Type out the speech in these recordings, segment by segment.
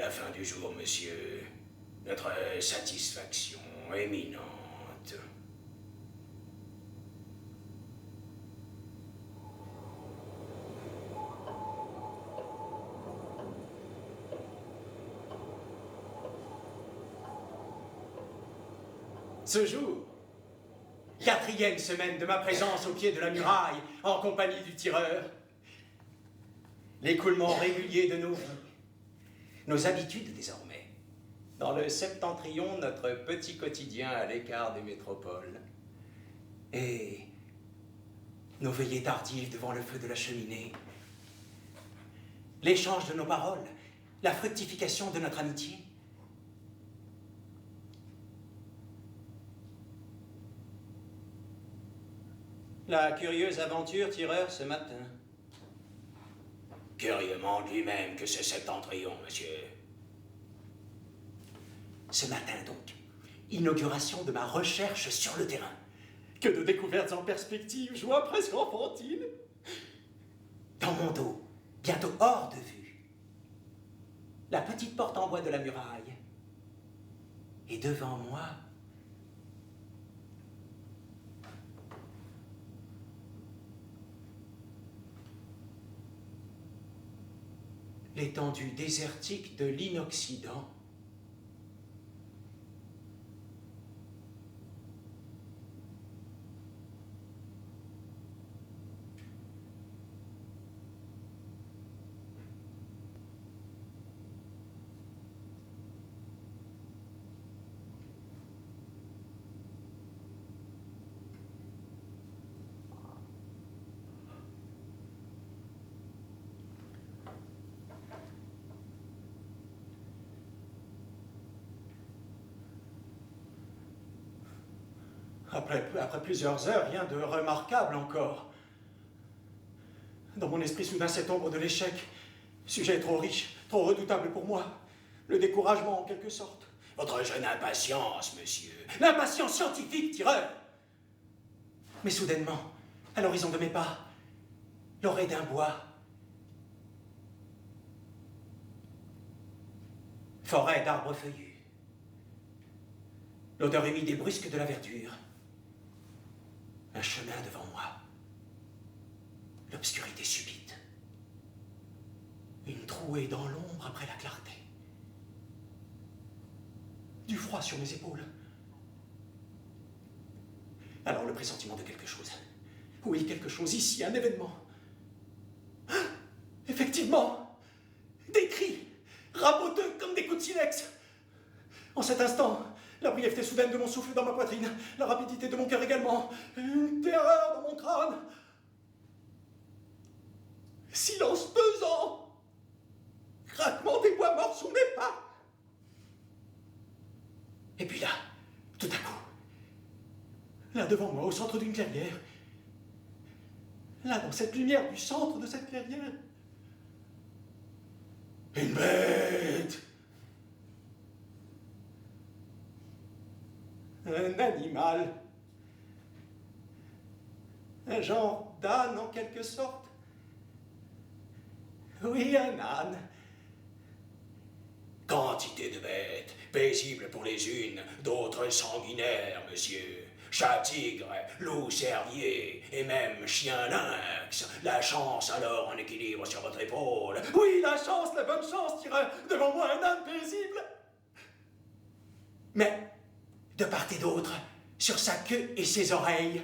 la fin du jour, monsieur. Notre satisfaction éminente. Ce jour, 4e semaine de ma présence au pied de la muraille, en compagnie du tireur, l'écoulement régulier de nos vies, nos habitudes désormais, dans le septentrion, notre petit quotidien à l'écart des métropoles, et nos veillées tardives devant le feu de la cheminée, l'échange de nos paroles, la fructification de notre amitié. La curieuse aventure, tireur, ce matin. Curieusement lui-même que ce septentrion, monsieur. Ce matin, donc, inauguration de ma recherche sur le terrain. Que de découvertes en perspective, joie presque enfantine. Dans mon dos, bientôt hors de vue, la petite porte en bois de la muraille. Et devant moi, l'étendue désertique de l'Inoccident. Après plusieurs heures, rien de remarquable encore. Dans mon esprit, soudain, cette ombre de l'échec, sujet trop riche, trop redoutable pour moi, le découragement en quelque sorte. Votre jeune impatience, monsieur. L'impatience scientifique, tireur. Mais soudainement, à l'horizon de mes pas, l'oreille d'un bois. Forêt d'arbres feuillus. L'odeur humide et brusque de la verdure. Un chemin devant moi. L'obscurité subite. Une trouée dans l'ombre après la clarté. Du froid sur mes épaules. Alors le pressentiment de quelque chose. Oui, quelque chose ici, un événement. Ah, effectivement, des cris, raboteux comme des coups de silex. En cet instant, la brièveté soudaine de mon souffle dans ma poitrine, la rapidité de mon cœur également, une terreur dans mon crâne. Silence pesant, craquement des bois morts sous mes pas. Et puis là, tout à coup, là devant moi, au centre d'une clairière, là dans cette lumière du centre de cette clairière, une bête. Un animal. Un genre d'âne en quelque sorte. Oui, un âne. Quantité de bêtes, paisibles pour les unes, d'autres sanguinaires, monsieur. Chat tigre, loup cervier, et même chien lynx. La chance alors en équilibre sur votre épaule. Oui, la chance, la bonne chance, tireur. Devant moi, un âne paisible. Mais, de part et d'autre, sur sa queue et ses oreilles,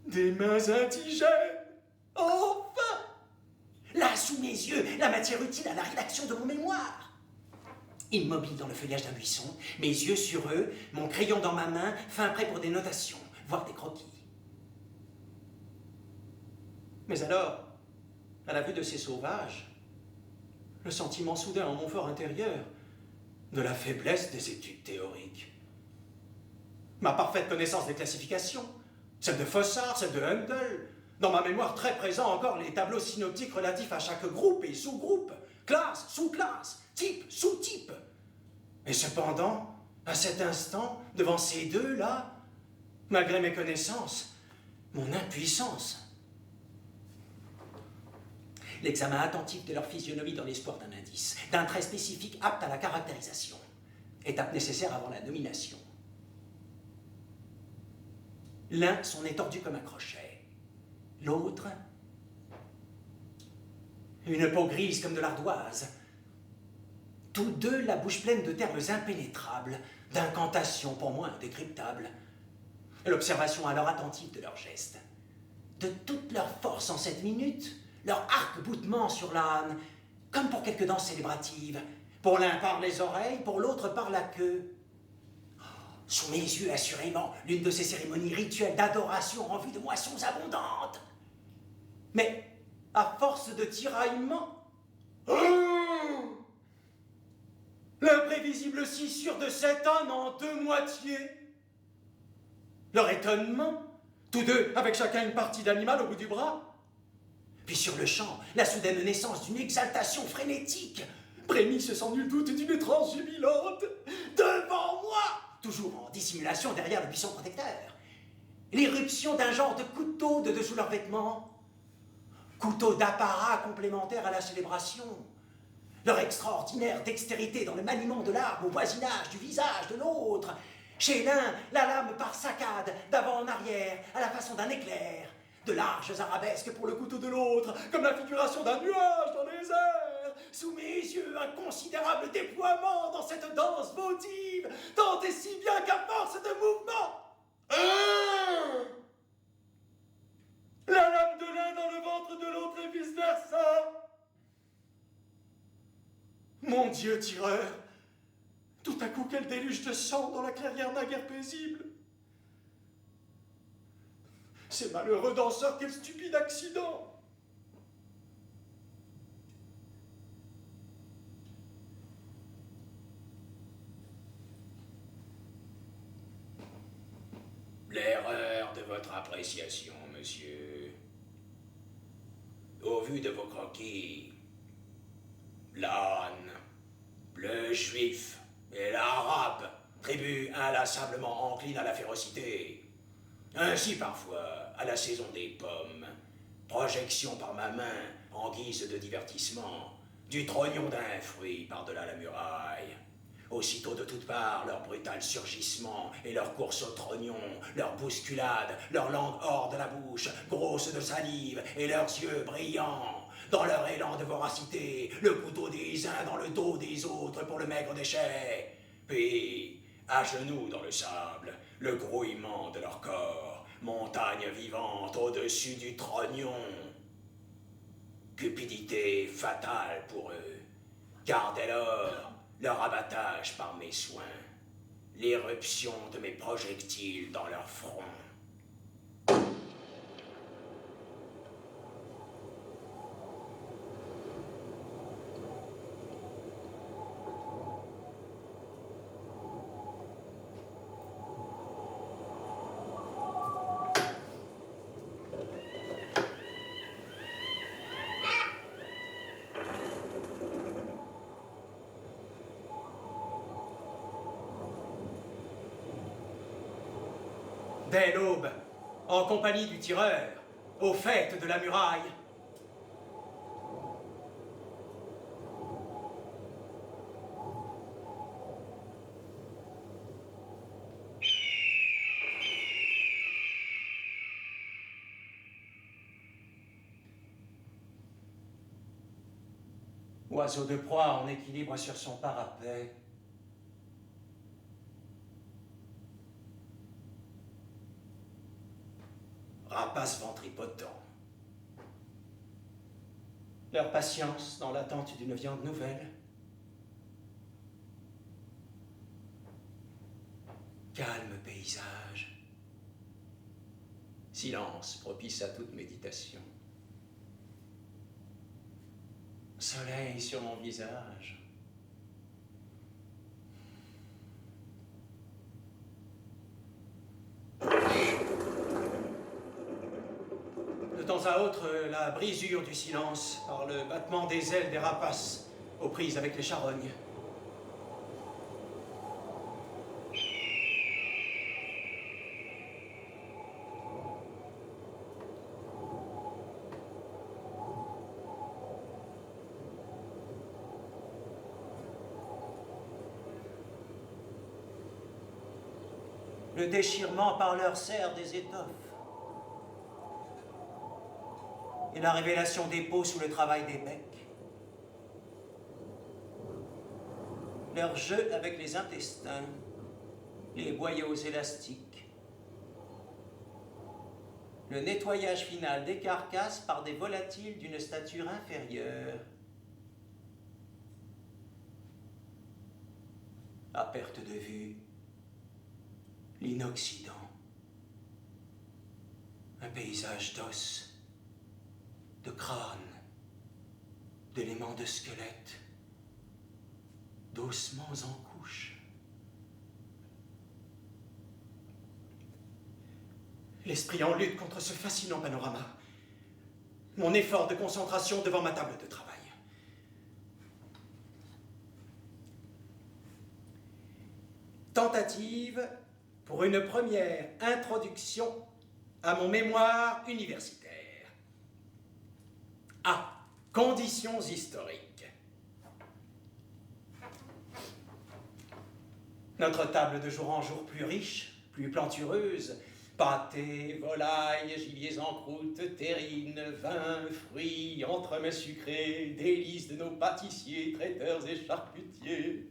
des mains indigènes. Enfin! Là, sous mes yeux, la matière utile à la rédaction de mon mémoire. Immobile dans le feuillage d'un buisson, mes yeux sur eux, mon crayon dans ma main, fin prêt pour des notations, voire des croquis. Mais alors, à la vue de ces sauvages, le sentiment soudain en mon fort intérieur de la faiblesse des études théoriques. Ma parfaite connaissance des classifications, celle de Fossard, celle de Handel, dans ma mémoire très présent encore les tableaux synoptiques relatifs à chaque groupe et sous-groupe, classe, sous-classe, type, sous-type. Et cependant, à cet instant, devant ces deux-là, malgré mes connaissances, mon impuissance. l'examen attentif de leur physionomie dans l'espoir d'un indice, d'un trait spécifique apte à la caractérisation, étape nécessaire avant la nomination. L'un, son nez tordu comme un crochet. L'autre, une peau grise comme de l'ardoise. Tous deux, la bouche pleine de termes impénétrables, d'incantations pour moi indécryptables. L'observation alors attentive de leurs gestes. De toute leur force en cette minute, leur arc-boutement sur l'âne, comme pour quelque danse célébrative. Pour l'un par les oreilles, pour l'autre par la queue. Sous mes yeux, assurément, l'une de ces cérémonies rituelles d'adoration en vue de moissons abondantes. Mais, à force de tiraillements, l'imprévisible scissure de cet âne en deux moitiés. Leur étonnement, tous deux avec chacun une partie d'animal au bout du bras. Puis sur le champ, la soudaine naissance d'une exaltation frénétique, prémisse sans nul doute d'une transe jubilante, devant moi, toujours en dissimulation derrière le buisson protecteur. L'éruption d'un genre de couteau de dessous leurs vêtements, couteau d'apparat complémentaire à la célébration. Leur extraordinaire dextérité dans le maniement de l'arme au voisinage du visage de l'autre. Chez l'un, la lame par saccade, d'avant en arrière, à la façon d'un éclair. De larges arabesques pour le couteau de l'autre, comme la figuration d'un nuage dans les airs. Sous mes yeux, un considérable déploiement dans cette danse votive, tant et si bien qu'à force de mouvement, la lame de l'un dans le ventre de l'autre et vice-versa. Mon Dieu tireur, tout à coup quel déluge de sang dans la clairière naguère paisible. Ces malheureux danseurs, quel stupide accident. L'erreur de votre appréciation, monsieur. Au vu de vos croquis, l'âne, le juif et l'arabe, tribus inlassablement enclines à la férocité. Ainsi parfois, à la saison des pommes, projection par ma main en guise de divertissement, du trognon d'un fruit par-delà la muraille. Aussitôt de toutes parts, leur brutal surgissement et leur course au trognon, leur bousculade, leur langue hors de la bouche, grosse de salive, et leurs yeux brillants. Dans leur élan de voracité, le couteau des uns dans le dos des autres pour le maigre déchet. Puis, à genoux dans le sable, le grouillement de leur corps, montagne vivante au-dessus du trognon. Cupidité fatale pour eux, car dès lors, leur abattage par mes soins, l'éruption de mes projectiles dans leur front. Dès l'aube, en compagnie du tireur, aux fêtes de la muraille. Oiseau de proie en équilibre sur son parapet. Rapaces ventripotents. Leur patience dans l'attente d'une viande nouvelle. Calme paysage. Silence propice à toute méditation. Soleil sur mon visage. De temps à autre, la brisure du silence par le battement des ailes des rapaces aux prises avec les charognes. Le déchirement par leur serre des étoffes. Et la révélation des peaux sous le travail des becs. Leur jeu avec les intestins, les boyaux élastiques. Le nettoyage final des carcasses par des volatiles d'une stature inférieure. À perte de vue, l'Inoccident. Un paysage d'os, de crânes, d'éléments de squelette, d'ossements en couches. L'esprit en lutte contre ce fascinant panorama. Mon effort de concentration devant ma table de travail. Tentative pour une première introduction à mon mémoire universitaire. A. Conditions historiques. Notre table de jour en jour plus riche, plus plantureuse, pâtés, volailles, gibiers en croûte, terrines, vins, fruits, entremets sucrés, délices de nos pâtissiers, traiteurs et charcutiers.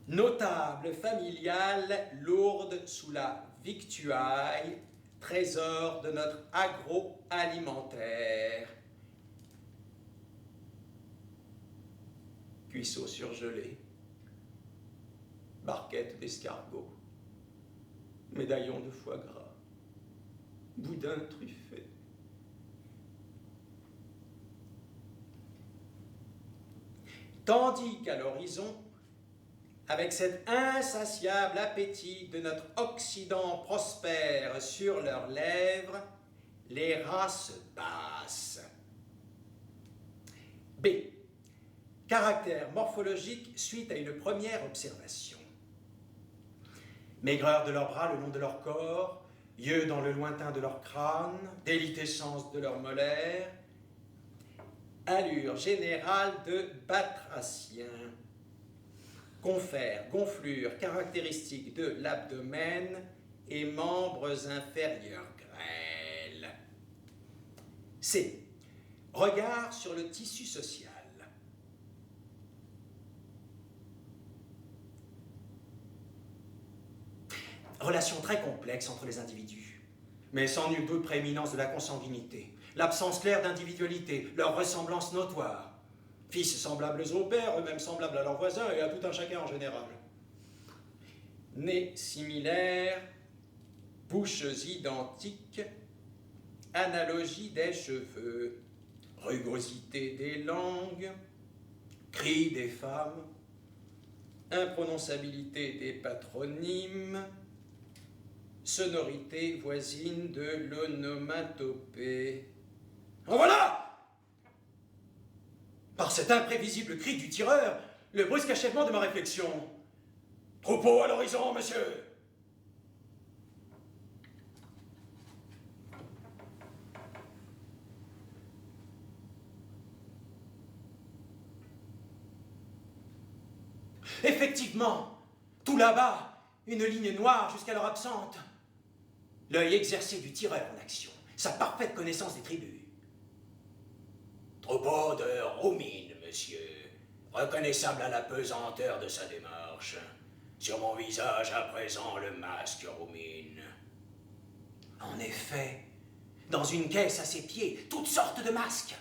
Nos tables familiales lourdes sous la victuaille, trésor de notre agroalimentaire. Cuisseaux surgelés, barquettes d'escargot, médaillons de foie gras, boudin truffé. Tandis qu'à l'horizon, avec cet insatiable appétit de notre Occident prospère sur leurs lèvres, les races basses. B. Caractère morphologique suite à une première observation. Maigreur de leurs bras le long de leur corps, yeux dans le lointain de leur crâne, délitescence de leurs molaires, allure générale de batraciens. Confère, gonflure caractéristique de l'abdomen et membres inférieurs grêles. C. Regard sur le tissu social. Relation très complexe entre les individus, mais sans nul doute prééminence de la consanguinité, l'absence claire d'individualité, leur ressemblance notoire. Fils semblables au père, eux-mêmes semblables à leurs voisins et à tout un chacun en général. Nez similaires, bouches identiques, analogie des cheveux, rugosité des langues, cris des femmes, imprononçabilité des patronymes, sonorité voisine de l'onomatopée. En voilà! Par cet imprévisible cri du tireur, le brusque achèvement de ma réflexion. Troupeau à l'horizon, monsieur! Effectivement, tout là-bas, une ligne noire jusqu'alors absente. L'œil exercé du tireur en action, sa parfaite connaissance des tribus. Troupeau de roumine, monsieur, reconnaissable à la pesanteur de sa démarche. Sur mon visage, à présent, le masque roumine. En effet, dans une caisse à ses pieds, toutes sortes de masques.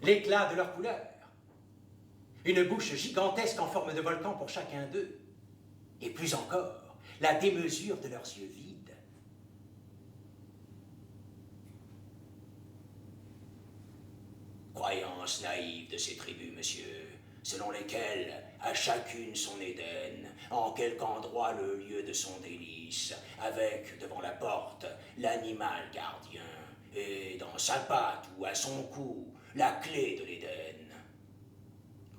L'éclat de leurs couleurs. Une bouche gigantesque en forme de volcan pour chacun d'eux. Et plus encore, la démesure de leurs yeux vides. Croyance naïve de ces tribus, monsieur, selon lesquelles, à chacune son Éden, en quelque endroit le lieu de son délice, avec, devant la porte, l'animal gardien, et dans sa patte ou à son cou, la clé de l'Éden.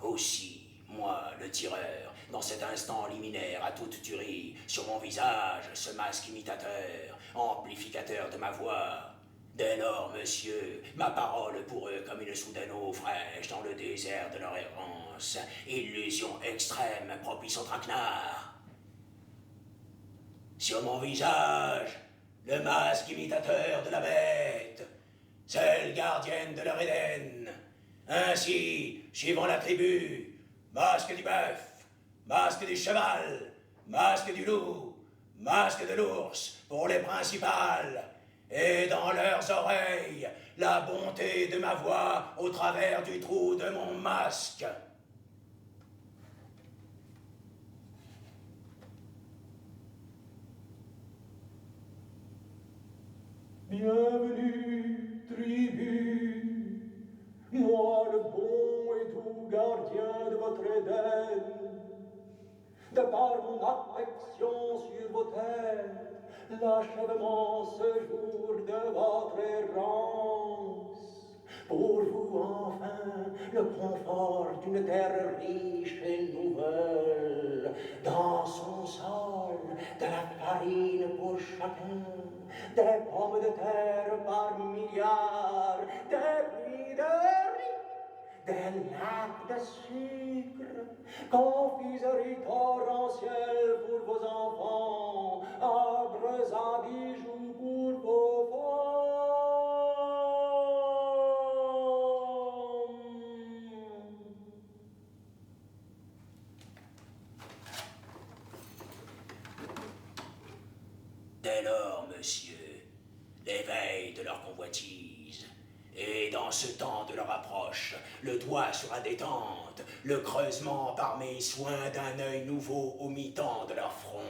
Aussi, moi, le tireur, dans cet instant liminaire à toute tuerie, sur mon visage, ce masque imitateur, amplificateur de ma voix. Dès lors, monsieur, ma parole pour eux comme une soudaine eau fraîche dans le désert de leur errance, illusion extrême propice au traquenard. Sur mon visage, le masque imitateur de la bête, seule gardienne de leur Éden. Ainsi, suivant la tribu, masque du bœuf, masque du cheval, masque du loup, masque de l'ours pour les principales, et dans leurs oreilles, la bonté de ma voix au travers du trou de mon masque. Bienvenue, tribu, moi le bon et doux gardien de votre Éden. De par mon affection sur vos têtes, l'achèvement ce jour de votre errance. Pour vous enfin le confort d'une terre riche et nouvelle, dans son sol de la farine pour chacun, des pommes de terre par milliards, des pluies de riz, des lacs de sucre, confiserie torrentielle pour vos enfants, arbres à bijoux pour vos femmes. Dès lors, monsieur, l'éveil de leur convoitise, et dans ce temps de leur approche, le doigt sur la détente, le creusement par mes soins d'un œil nouveau au mi-temps de leur front,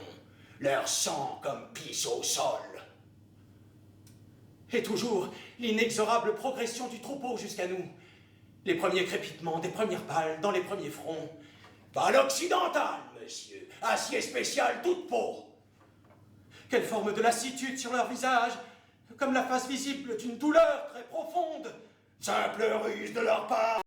leur sang comme pisse au sol. Et toujours l'inexorable progression du troupeau jusqu'à nous. Les premiers crépitements des premières balles dans les premiers fronts. Balle occidentale, monsieur, acier spécial toute peau. Quelle forme de lassitude sur leur visage, comme la face visible d'une douleur très profonde. Simple ruse de leur part.